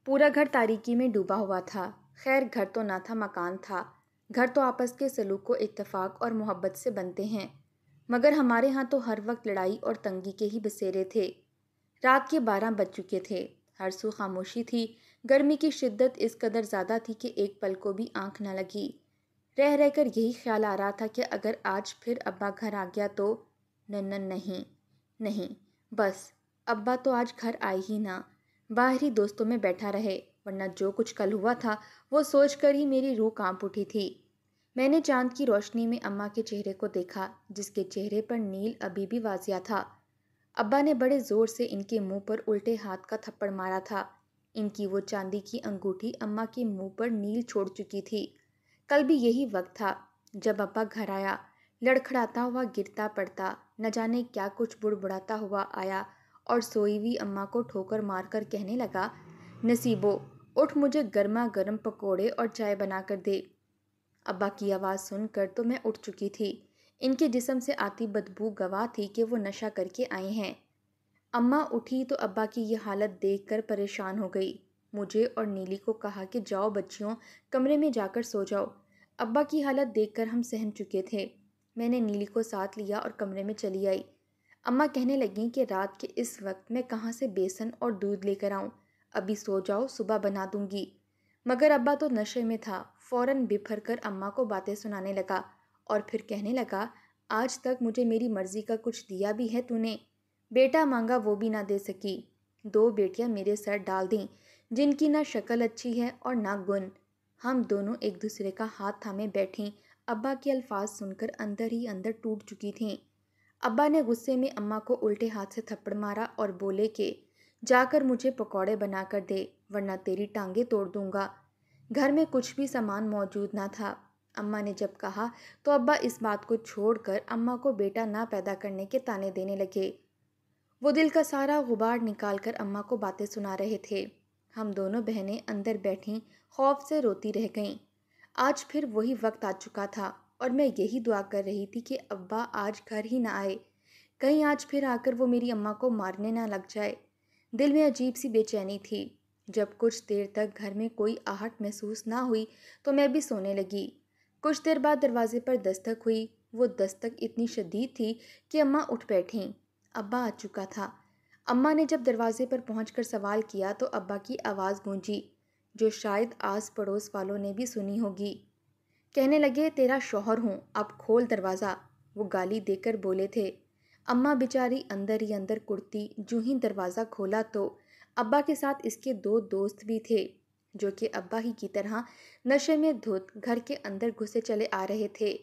پورا گھر تاریکی میں ڈوبا ہوا تھا۔ خیر گھر تو نہ تھا، مکان تھا۔ گھر تو آپس کے سلوک و اتفاق اور محبت سے بنتے ہیں، مگر ہمارے ہاں تو ہر وقت لڑائی اور تنگی کے ہی بسیرے تھے۔ رات کے 12 بج چکے تھے، ہر سو خاموشی تھی۔ گرمی کی شدت اس قدر زیادہ تھی کہ ایک پل کو بھی آنکھ نہ لگی۔ رہ رہ کر یہی خیال آ رہا تھا کہ اگر آج پھر ابا گھر آ گیا تو نہیں، بس ابا تو آج گھر آئے ہی نہ، باہر ہی دوستوں میں بیٹھا رہے، ورنہ جو کچھ کل ہوا تھا وہ سوچ کر ہی میری روح کانپ اٹھی تھی۔ میں نے چاند کی روشنی میں اماں کے چہرے کو دیکھا، جس کے چہرے پر نیل ابھی بھی واضح تھا۔ ابا نے بڑے زور سے ان کے منہ پر الٹے ہاتھ کا تھپڑ مارا تھا۔ ان کی وہ چاندی کی انگوٹھی اماں کے منہ پر نیل چھوڑ چکی تھی۔ کل بھی یہی وقت تھا جب ابا گھر آیا، لڑکھڑاتا ہوا گرتا پڑتا، نہ جانے کیا کچھ بڑبڑاتا ہوا آیا اور سوئی ہوئی اماں کو ٹھوکر مار کر کہنے لگا، نصیبو اٹھ، مجھے گرما گرم پکوڑے اور چائے بنا کر دے۔ ابا کی آواز سن کر تو میں اٹھ چکی تھی۔ ان کے جسم سے آتی بدبو گواہ تھی کہ وہ نشہ کر کے آئے ہیں۔ اماں اٹھی تو ابا کی یہ حالت دیکھ کر پریشان ہو گئی۔ مجھے اور نیلی کو کہا کہ جاؤ بچیوں، کمرے میں جا کر سو جاؤ۔ ابا کی حالت دیکھ کر ہم سہم چکے تھے۔ میں نے نیلی کو ساتھ لیا اور کمرے میں چلی آئی۔ اماں کہنے لگیں کہ رات کے اس وقت میں کہاں سے بیسن اور دودھ لے کر آؤں، ابھی سو جاؤ، صبح بنا دوں گی۔ مگر ابا تو نشے میں تھا، فوراً بپھر کر اماں کو باتیں سنانے لگا اور پھر کہنے لگا، آج تک مجھے میری مرضی کا کچھ دیا بھی ہے تو نے؟ بیٹا مانگا وہ بھی نہ دے سکی، 2 بیٹیاں میرے سر ڈال دیں جن کی نہ شکل اچھی ہے اور نہ گن۔ ہم دونوں ایک دوسرے کا ہاتھ تھامے بیٹھیں۔ ابا کے الفاظ سن کر اندر ہی اندر ٹوٹ چکی تھیں۔ ابا نے غصے میں اماں کو الٹے ہاتھ سے تھپڑ مارا اور بولے کہ جا کر مجھے پکوڑے بنا کر دے، ورنہ تیری ٹانگیں توڑ دوں گا۔ گھر میں کچھ بھی سامان موجود نہ تھا۔ اماں نے جب کہا تو ابا اس بات کو چھوڑ کر اماں کو بیٹا نہ پیدا کرنے کے طعنے دینے لگے۔ وہ دل کا سارا غبار نکال کر اماں کو باتیں سنا رہے تھے۔ ہم دونوں بہنیں اندر بیٹھیں خوف سے روتی رہ گئیں۔ آج پھر وہی وقت آ چکا تھا اور میں یہی دعا کر رہی تھی کہ ابا آج گھر ہی نہ آئے، کہیں آج پھر آ کر وہ میری اماں کو مارنے نہ لگ جائے۔ دل میں عجیب سی بے چینی تھی۔ جب کچھ دیر تک گھر میں کوئی آہٹ محسوس نہ ہوئی تو میں بھی سونے لگی۔ کچھ دیر بعد دروازے پر دستک ہوئی۔ وہ دستک اتنی شدید تھی کہ اماں اٹھ بیٹھیں۔ ابا آ چکا تھا۔ اماں نے جب دروازے پر پہنچ کر سوال کیا تو ابا کی آواز گونجی، جو شاید آس پڑوس والوں نے بھی سنی ہوگی۔ کہنے لگے، تیرا شوہر ہوں، اب کھول دروازہ۔ وہ گالی دے کر بولے تھے۔ اماں بیچاری اندر ہی اندر کڑتی، جو ہی دروازہ کھولا تو ابا کے ساتھ اس کے 2 دوست بھی تھے، جو کہ ابا ہی کی طرح نشے میں دھت گھر کے اندر گھسے چلے آ رہے تھے۔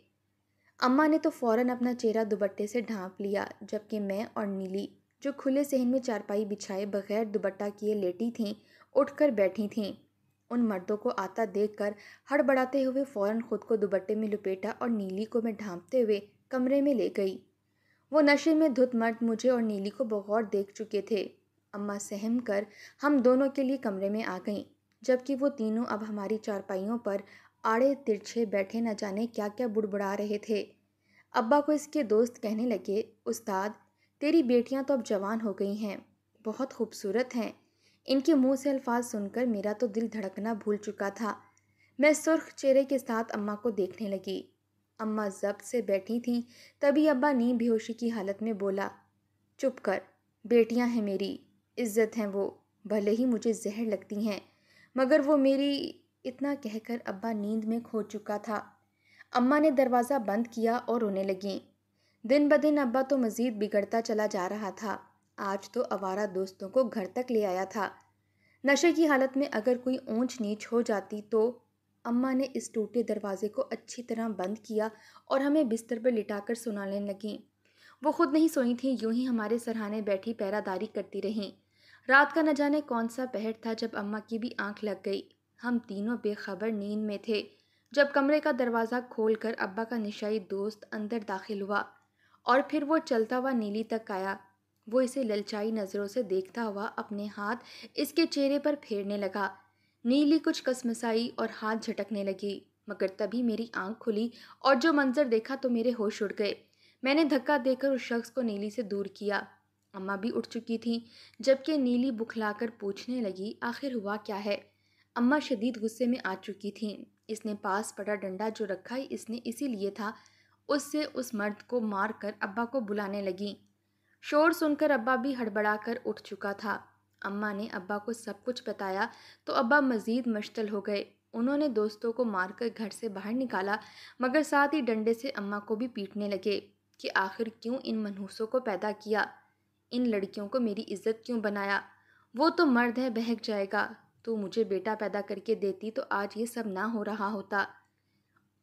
اماں نے تو فوراً اپنا چہرہ دوپٹے سے ڈھانپ لیا، جبکہ میں اور نیلی، جو کھلے صحن میں چارپائی بچھائے بغیر دوپٹہ کیے لیٹی تھیں، اٹھ کر بیٹھی تھیں۔ ان مردوں کو آتا دیکھ کر ہڑبڑاتے ہوئے فوراً خود کو دوپٹے میں لپیٹا اور نیلی کو میں ڈھانپتے ہوئے کمرے میں لے گئی۔ وہ نشے میں دھت مرد مجھے اور نیلی کو بغور دیکھ چکے تھے۔ اماں سہم کر ہم دونوں کے لیے کمرے میں آ گئیں، جبکہ وہ تینوں اب ہماری چارپائیوں پر آڑے ترچھے بیٹھے نہ جانے کیا کیا بڑبڑا رہے تھے۔ ابا کو اس کے دوست کہنے لگے، استاد، تیری بیٹیاں تو اب جوان ہو گئی ہیں، بہت خوبصورت ہیں۔ ان کے منہ سے الفاظ سن کر میرا تو دل دھڑکنا بھول چکا تھا۔ میں سرخ چہرے کے ساتھ اماں کو دیکھنے لگی۔ اماں ضبط سے بیٹھی تھیں، تبھی ابا نیم بے ہوشی کی حالت میں بولا، چپ کر، بیٹیاں ہیں میری، عزت ہیں وہ، بھلے ہی مجھے زہر لگتی ہیں، مگر وہ میری۔ اتنا کہہ کر ابا نیند میں کھو چکا تھا۔ اماں نے دروازہ بند کیا اور رونے لگیں۔ دن بدن ابا تو مزید بگڑتا چلا جا رہا تھا۔ آج تو آوارہ دوستوں کو گھر تک لے آیا تھا۔ نشے کی حالت میں اگر کوئی اونچ نیچ ہو جاتی تو اماں نے اس ٹوٹے دروازے کو اچھی طرح بند کیا اور ہمیں بستر پر لٹا کر سنانے لگیں۔ وہ خود نہیں سوئی تھیں، یوں ہی ہمارے سرہانے بیٹھی پہرہ داری کرتی رہیں۔ رات کا نہ جانے کون سا پہر تھا جب اماں کی بھی آنکھ لگ گئی۔ ہم تینوں بے خبر نیند میں تھے جب کمرے کا دروازہ کھول کر ابا کا نشائی دوست اندر داخل ہوا اور پھر وہ چلتا ہوا نیلی تک آیا۔ وہ اسے للچائی نظروں سے دیکھتا ہوا اپنے ہاتھ اس کے چہرے پر پھیرنے لگا۔ نیلی کچھ کسمسائی اور ہاتھ جھٹکنے لگی، مگر تبھی میری آنکھ کھلی اور جو منظر دیکھا تو میرے ہوش اڑ گئے۔ میں نے دھکا دے کر اس شخص کو نیلی سے دور کیا۔ اماں بھی اٹھ چکی تھیں، جبکہ نیلی بکھلا کر پوچھنے لگی آخر ہوا کیا ہے۔ اماں شدید غصے میں آ چکی تھیں۔ اس نے پاس پڑا ڈنڈا جو رکھا ہی اس نے اسی لیے تھا، اس سے اس مرد کو مار کر ابا کو بلانے لگیں۔ شور سن کر ابا بھی ہڑبڑا کر اٹھ چکا تھا۔ اماں نے ابا کو سب کچھ بتایا تو ابا مزید مشتعل ہو گئے۔ انہوں نے دوستوں کو مار کر گھر سے باہر نکالا، مگر ساتھ ہی ڈنڈے سے اماں کو بھی پیٹنے لگے کہ آخر کیوں ان منحوسوں کو پیدا کیا، ان لڑکیوں کو میری عزت کیوں بنایا، وہ تو مرد ہے، بہک جائے گا، تو مجھے بیٹا پیدا کر کے دیتی تو آج یہ سب نہ ہو رہا ہوتا۔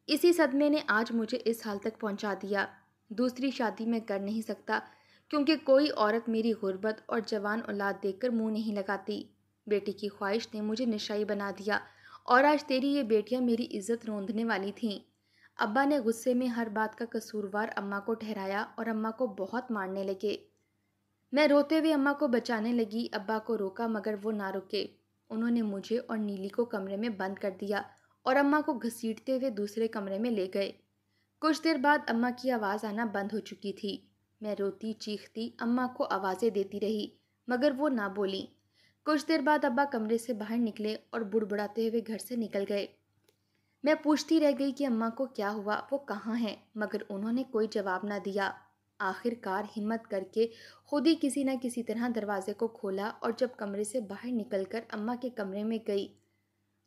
اسی صدمے نے آج مجھے اس حال تک پہنچا دیا۔ دوسری شادی میں کر نہیں سکتا، کیونکہ کوئی عورت میری غربت اور جوان اولاد دیکھ کر منہ نہیں لگاتی۔ بیٹی کی خواہش نے مجھے نشائی بنا دیا، اور آج تیری یہ بیٹیاں میری عزت روندنے والی تھیں۔ ابا نے غصے میں ہر بات کا قصوروار اماں کو ٹھہرایا اور اماں کو بہت مارنے لگے۔ میں روتے ہوئے اماں کو بچانے لگی، ابا کو روکا مگر وہ نہ رکے۔ انہوں نے مجھے اور نیلی کو کمرے میں بند کر دیا اور اماں کو گھسیٹتے ہوئے دوسرے کمرے میں لے گئے۔ کچھ دیر بعد اماں کی آواز آنا بند ہو چکی تھی۔ میں روتی چیختی اماں کو آوازیں دیتی رہی، مگر وہ نہ بولیں۔ کچھ دیر بعد ابا کمرے سے باہر نکلے اور بڑبڑاتے ہوئے گھر سے نکل گئے۔ میں پوچھتی رہ گئی کہ اماں کو کیا ہوا، وہ کہاں ہیں، مگر انہوں نے کوئی جواب نہ دیا۔ آخر کار ہمت کر کے خود ہی کسی نہ کسی طرح دروازے کو کھولا، اور جب کمرے سے باہر نکل کر اماں کے کمرے میں گئی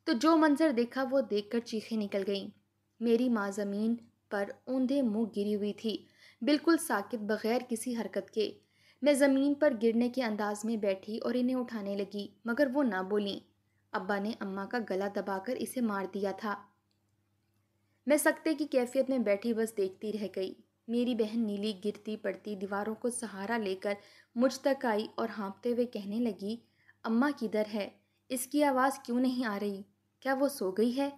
تو جو منظر دیکھا وہ دیکھ کر چیخیں نکل گئیں۔ میری ماں زمین پر اوندھے منہ گری ہوئی تھی، بالکل ساکت، بغیر کسی حرکت کے۔ میں زمین پر گرنے کے انداز میں بیٹھی اور انہیں اٹھانے لگی، مگر وہ نہ بولیں۔ ابا نے اماں کا گلا دبا کر اسے مار دیا تھا۔ میں سکتے کی کیفیت میں بیٹھی بس دیکھتی رہ گئی۔ میری بہن نیلی گرتی پڑتی دیواروں کو سہارا لے کر مجھ تک آئی اور ہانپتے ہوئے کہنے لگی، اماں کدھر ہے؟ اس کی آواز کیوں نہیں آ رہی؟ کیا وہ سو گئی ہے؟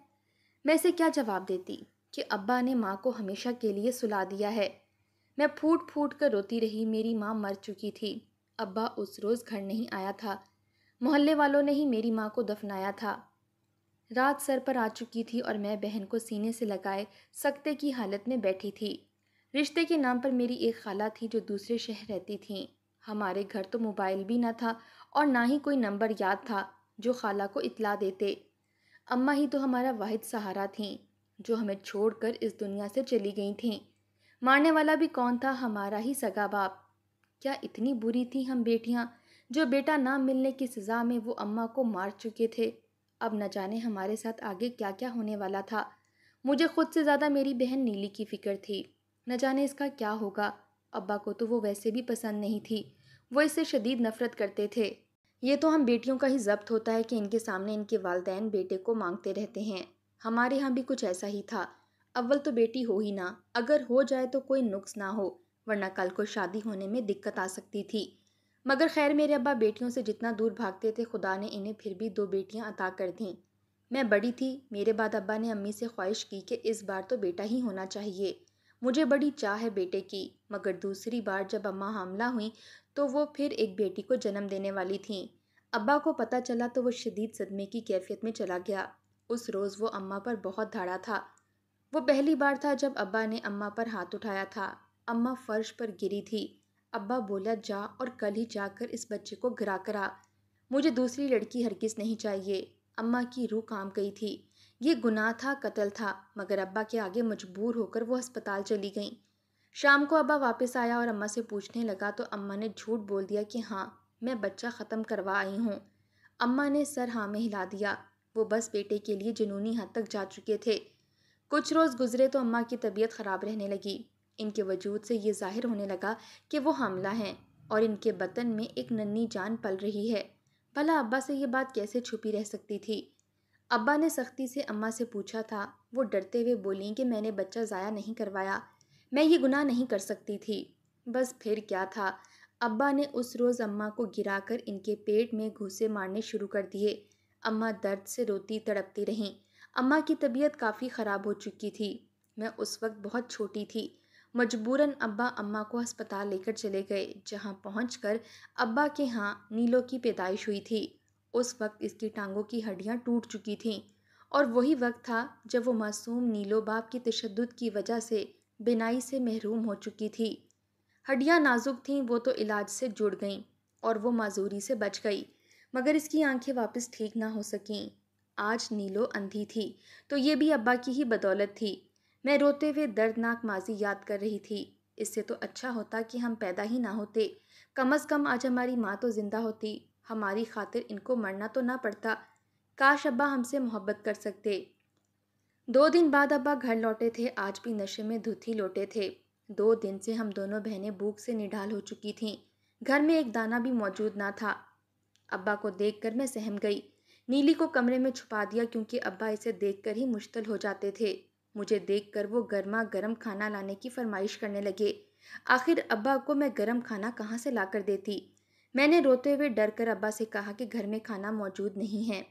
میں اسے کیا جواب دیتی کہ ابا نے ماں کو ہمیشہ کے لیے سلا دیا ہے۔ میں پھوٹ پھوٹ کر روتی رہی۔ میری ماں مر چکی تھی۔ ابا اس روز گھر نہیں آیا تھا۔ محلے والوں نے ہی میری ماں کو دفنایا تھا۔ رات سر پر آ چکی تھی اور میں بہن کو سینے سے لگائے سکتے کی حالت میں بیٹھی تھی۔ رشتے کے نام پر میری ایک خالہ تھی جو دوسرے شہر رہتی تھیں۔ ہمارے گھر تو موبائل بھی نہ تھا اور نہ ہی کوئی نمبر یاد تھا جو خالہ کو اطلاع دیتے۔ اماں ہی تو ہمارا واحد سہارا تھیں، جو ہمیں چھوڑ کر اس دنیا سے چلی گئی تھیں۔ مارنے والا بھی کون تھا؟ ہمارا ہی سگا باپ۔ کیا اتنی بری تھیں ہم بیٹیاں، جو بیٹا نہ ملنے کی سزا میں وہ اماں کو مار چکے تھے؟ اب نہ جانے ہمارے ساتھ آگے کیا کیا ہونے والا تھا۔ مجھے خود سے زیادہ میری بہن نیلی کی فکر تھی۔ نہ جانے اس کا کیا ہوگا۔ ابا کو تو وہ ویسے بھی پسند نہیں تھی، وہ اس سے شدید نفرت کرتے تھے۔ یہ تو ہم بیٹیوں کا ہی ضبط ہوتا ہے کہ ان کے سامنے ان کے والدین بیٹے کو مانگتے رہتے ہیں۔ ہمارے ہاں بھی کچھ ایسا ہی تھا۔ اول تو بیٹی ہو ہی نہ، اگر ہو جائے تو کوئی نقص نہ ہو، ورنہ کل کو شادی ہونے میں دقت آ سکتی تھی۔ مگر خیر میرے ابا بیٹیوں سے جتنا دور بھاگتے تھے، خدا نے انہیں پھر بھی 2 بیٹیاں عطا کر دیں۔ میں بڑی تھی۔ میرے بعد ابا نے امی سے خواہش کی کہ اس بار تو بیٹا ہی ہونا چاہیے۔ مجھے بڑی چاہ ہے بیٹے کی، مگر دوسری بار جب اماں حاملہ ہوئیں تو وہ پھر ایک بیٹی کو جنم دینے والی تھیں۔ ابا کو پتہ چلا تو وہ شدید صدمے کی کیفیت میں چلا گیا۔ اس روز وہ اماں پر بہت دھاڑا تھا۔ وہ پہلی بار تھا جب ابا نے اماں پر ہاتھ اٹھایا تھا۔ اماں فرش پر گری تھی۔ ابا بولا، جا اور کل ہی جا کر اس بچے کو گرا کرا۔ مجھے دوسری لڑکی ہرگز نہیں چاہیے۔ اماں کی روح کانپ گئی تھی۔ یہ گناہ تھا، قتل تھا، مگر ابا کے آگے مجبور ہو کر وہ ہسپتال چلی گئیں۔ شام کو ابا واپس آیا اور اماں سے پوچھنے لگا تو اماں نے جھوٹ بول دیا کہ ہاں، میں بچہ ختم کروا آئی ہوں۔ اماں نے سر ہاں میں ہلا دیا۔ وہ بس بیٹے کے لیے جنونی حد تک جا چکے تھے۔ کچھ روز گزرے تو اماں کی طبیعت خراب رہنے لگی۔ ان کے وجود سے یہ ظاہر ہونے لگا کہ وہ حاملہ ہیں اور ان کے بطن میں ایک ننھی جان پل رہی ہے۔ بھلا ابا سے یہ بات کیسے چھپی رہ سکتی تھی؟ ابا نے سختی سے اماں سے پوچھا تھا۔ وہ ڈرتے ہوئے بولیں کہ میں نے بچہ ضائع نہیں کروایا، میں یہ گناہ نہیں کر سکتی تھی۔ بس پھر کیا تھا، ابا نے اس روز اماں کو گرا کر ان کے پیٹ میں گھوسے مارنے شروع کر دیے۔ اماں درد سے روتی تڑپتی رہیں۔ اماں کی طبیعت کافی خراب ہو چکی تھی۔ میں اس وقت بہت چھوٹی تھی۔ مجبوراً ابا اماں کو ہسپتال لے کر چلے گئے، جہاں پہنچ کر ابا کے ہاں نیلو کی پیدائش ہوئی تھی۔ اس وقت اس کی ٹانگوں کی ہڈیاں ٹوٹ چکی تھیں، اور وہی وقت تھا جب وہ معصوم نیلو باپ کی تشدد کی وجہ سے بینائی سے محروم ہو چکی تھی۔ ہڈیاں نازک تھیں وہ تو علاج سے جڑ گئیں اور وہ معذوری سے بچ گئی، مگر اس کی آنکھیں واپس ٹھیک نہ ہو سکیں۔ آج نیلو اندھی تھی تو یہ بھی ابا کی ہی بدولت تھی۔ میں روتے ہوئے دردناک ماضی یاد کر رہی تھی۔ اس سے تو اچھا ہوتا کہ ہم پیدا ہی نہ ہوتے، کم از کم آج ہماری ماں تو زندہ ہوتی، ہماری خاطر ان کو مرنا تو نہ پڑتا۔ کاش ابا ہم سے محبت کر سکتے۔ 2 دن بعد ابا گھر لوٹے تھے، آج بھی نشے میں دھت ہی لوٹے تھے۔ 2 دن سے ہم دونوں بہنیں بھوک سے نڈھال ہو چکی تھیں، گھر میں ایک دانہ بھی موجود نہ تھا۔ ابا کو دیکھ کر میں سہم گئی، نیلی کو کمرے میں چھپا دیا کیونکہ ابا اسے دیکھ کر ہی مشتل ہو جاتے تھے۔ مجھے دیکھ کر وہ گرما گرم کھانا لانے کی فرمائش کرنے لگے۔ آخر ابا کو میں گرم کھانا کہاں سے لا کر دیتی؟ میں نے روتے ہوئے ڈر کر ابا سے کہا کہ گھر میں کھانا موجود نہیں ہے۔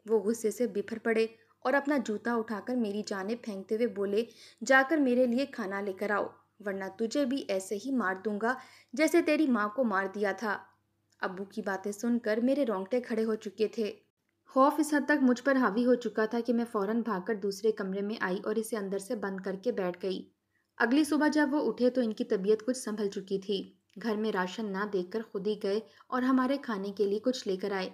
وہ غصے سے بفر پڑے اور اپنا جوتا اٹھا کر میری جانب پھینکتے ہوئے بولے، جا کر میرے لیے کھانا لے کر آؤ، ورنہ تجھے بھی ایسے ہی مار دوں گا جیسے تیری ماں کو مار دیا تھا۔ ابو کی باتیں سن کر میرے رونگٹے کھڑے ہو چکے تھے۔ خوف اس حد تک مجھ پر حاوی ہو چکا تھا کہ میں فوراً بھاگ کر دوسرے کمرے میں آئی اور اسے اندر سے بند کر کے بیٹھ گئی۔ اگلی صبح جب وہ اٹھے تو ان کی طبیعت کچھ سنبھل چکی تھی۔ گھر میں راشن نہ دیکھ کر خود ہی گئے اور ہمارے کھانے کے لیے کچھ لے کر آئے۔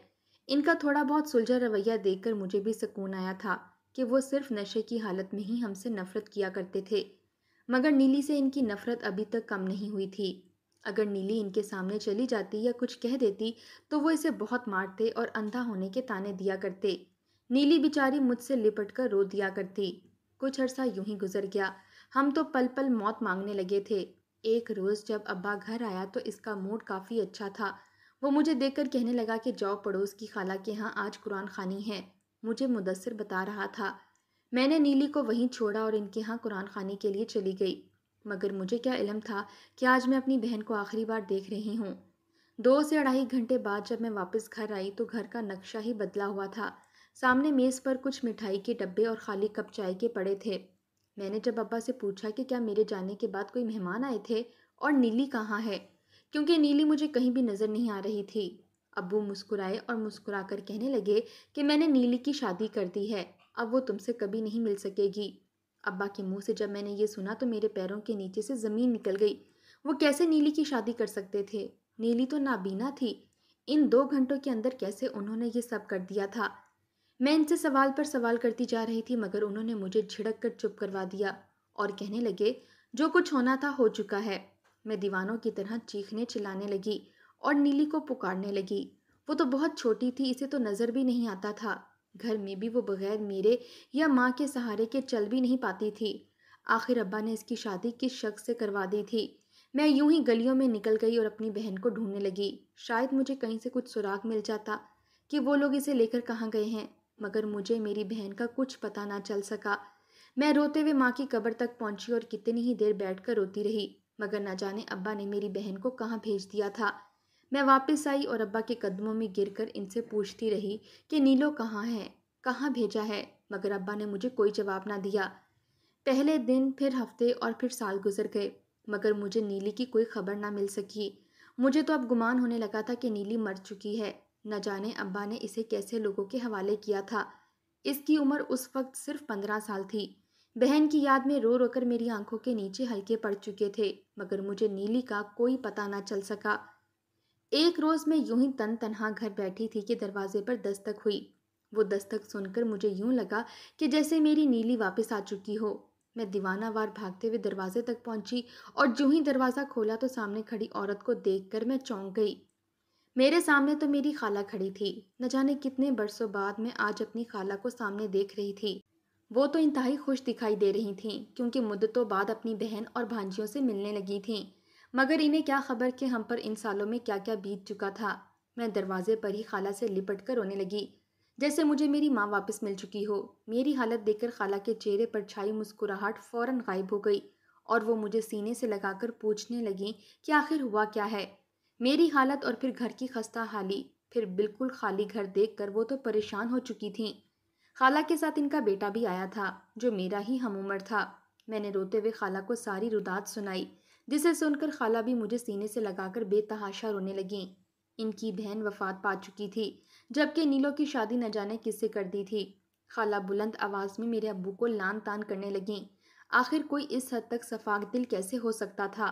ان کا تھوڑا بہت سلجھا رویہ دیکھ کر مجھے بھی سکون آیا تھا کہ وہ صرف نشے کی حالت میں ہی ہم سے نفرت کیا کرتے تھے، مگر نیلی سے ان کی نفرت ابھی تک کم نہیں ہوئی تھی۔ اگر نیلی ان کے سامنے چلی جاتی یا کچھ کہہ دیتی تو وہ اسے بہت مارتے اور اندھا ہونے کے طعنے دیا کرتے۔ نیلی بیچاری مجھ سے لپٹ کر رو دیا کرتی۔ کچھ عرصہ یوں ہی گزر گیا، ہم تو پل پل موت مانگنے لگے تھے۔ ایک روز جب ابا گھر آیا تو اس کا موڈ کافی اچھا تھا۔ وہ مجھے دیکھ کر کہنے لگا کہ جاؤ پڑوس کی خالہ کے ہاں آج قرآن خوانی ہے۔ مجھے مدثر بتا رہا تھا۔ میں نے نیلی کو وہیں چھوڑا اور ان کے ہاں قرآن خوانی کے لیے چلی گئی، مگر مجھے کیا علم تھا کہ آج میں اپنی بہن کو آخری بار دیکھ رہی ہوں۔ 2 سے 2.5 گھنٹے بعد جب میں واپس گھر آئی تو گھر کا نقشہ ہی بدلا ہوا تھا۔ سامنے میز پر کچھ مٹھائی کے ڈبے اور خالی کپ چائے کے پڑے تھے۔ میں نے جب ابا سے پوچھا کہ کیا میرے جانے کے بعد کوئی مہمان آئے تھے اور نیلی کہاں ہے، کیونکہ نیلی مجھے کہیں بھی نظر نہیں آ رہی تھی۔ ابو مسکرائے اور مسکرا کر کہنے لگے کہ میں نے نیلی کی شادی کر دی ہے، اب وہ تم سے کبھی نہیں مل سکے گی۔ ابا کے منہ سے جب میں نے یہ سنا تو میرے پیروں کے نیچے سے زمین نکل گئی۔ وہ کیسے نیلی کی شادی کر سکتے تھے؟ نیلی تو نابینا تھی۔ ان 2 گھنٹوں کے اندر کیسے انہوں نے یہ سب کر دیا تھا؟ میں ان سے سوال پر سوال کرتی جا رہی تھی مگر انہوں نے مجھے جھڑک کر چپ کروا دیا اور کہنے لگے، جو کچھ ہونا تھا ہو چکا ہے۔ میں دیوانوں کی طرح چیخنے چلانے لگی اور نیلی کو پکارنے لگی۔ وہ تو بہت چھوٹی تھی، اسے تو نظر بھی نہیں آتا تھا۔ گھر میں بھی وہ بغیر میرے یا ماں کے سہارے کے چل بھی نہیں پاتی تھی۔ آخر ابا نے اس کی شادی کس شخص سے کروا دی تھی؟ میں یوں ہی گلیوں میں نکل گئی اور اپنی بہن کو ڈھونڈنے لگی، شاید مجھے کہیں سے کچھ سراغ مل جاتا کہ وہ لوگ اسے لے کر کہاں گئے ہیں، مگر مجھے میری بہن کا کچھ پتہ نہ چل سکا۔ میں روتے ہوئے ماں کی قبر تک پہنچی اور کتنی ہی دیر بیٹھ کر روتی رہی، مگر نہ جانے ابا نے میری بہن کو کہاں بھیج دیا تھا۔ میں واپس آئی اور ابا کے قدموں میں گر کر ان سے پوچھتی رہی کہ نیلو کہاں ہے، کہاں بھیجا ہے، مگر ابا نے مجھے کوئی جواب نہ دیا۔ پہلے دن، پھر ہفتے اور پھر سال گزر گئے، مگر مجھے نیلی کی کوئی خبر نہ مل سکی۔ مجھے تو اب گمان ہونے لگا تھا کہ نیلی مر چکی ہے۔ نہ جانے ابا نے اسے کیسے لوگوں کے حوالے کیا تھا۔ اس کی عمر اس وقت صرف 15 سال تھی۔ بہن کی یاد میں رو رو کر میری آنکھوں کے نیچے ہلکے پڑ چکے تھے، مگر مجھے نیلی کا کوئی پتہ نہ چل سکا۔ ایک روز میں یوں ہی تن تنہا گھر بیٹھی تھی کہ دروازے پر دستک ہوئی۔ وہ دستک سن کر مجھے یوں لگا کہ جیسے میری نیلی واپس آ چکی ہو۔ میں دیوانہ وار بھاگتے ہوئے دروازے تک پہنچی اور جو ہی دروازہ کھولا تو سامنے کھڑی عورت کو دیکھ کر میں چونک گئی۔ میرے سامنے تو میری خالہ کھڑی تھی۔ نہ جانے کتنے برسوں بعد میں آج اپنی خالہ کو سامنے دیکھ رہی تھی۔ وہ تو انتہائی خوش دکھائی دے رہی تھیں کیونکہ مدتوں بعد اپنی بہن اور بھانجیوں سے ملنے لگی تھیں، مگر انہیں کیا خبر کہ ہم پر ان سالوں میں کیا کیا بیت چکا تھا۔ میں دروازے پر ہی خالہ سے لپٹ کر رونے لگی جیسے مجھے میری ماں واپس مل چکی ہو۔ میری حالت دیکھ کر خالہ کے چہرے پر چھائی مسکراہٹ فوراً غائب ہو گئی اور وہ مجھے سینے سے لگا کر پوچھنے لگیں کہ آخر ہوا کیا ہے۔ میری حالت اور پھر گھر کی خستہ حالی، پھر بالکل خالی گھر دیکھ کر وہ تو پریشان ہو چکی تھیں۔ خالہ کے ساتھ ان کا بیٹا بھی آیا تھا جو میرا ہی ہم عمر تھا۔ میں نے روتے ہوئے خالہ کو ساری رودات سنائی، جسے سن کر خالہ بھی مجھے سینے سے لگا کر بے تحاشا رونے لگیں۔ ان کی بہن وفات پا چکی تھی، جبکہ نیلو کی شادی نہ جانے کس سے کر دی تھی۔ خالہ بلند آواز میں میرے ابو کو لان تان کرنے لگیں۔ آخر کوئی اس حد تک شفاق دل کیسے ہو سکتا تھا؟